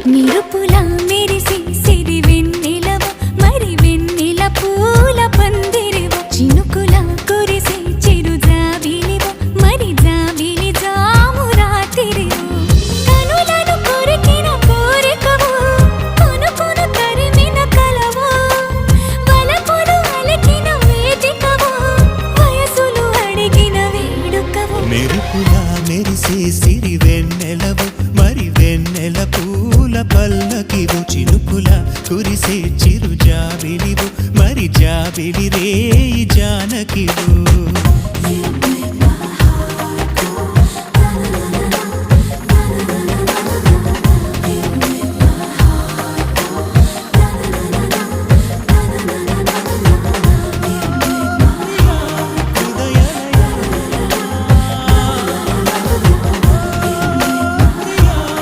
నిరుపుల మెరిసి సిరి వెన్నెలవ మరి వెన్నెల పూల పందిరివ చినుకుల కురిసి చిరు జాబిలివ మరి జాబిలి జాము రాత్రివ కనులను కొరికిన కోరికవు కొనుకొను తరిమిన కలవు వలపులు అలికిన వేదికవు వయసులు అడిగిన వేడుకవు మెరుపుల మెరిసే సిరి వెన్నెలవు మరి వెన్నెల పూల పల్లకివు చినుకుల కురిసే చిరు జాబిలివు మరి జాబిలి రేయి జానకివు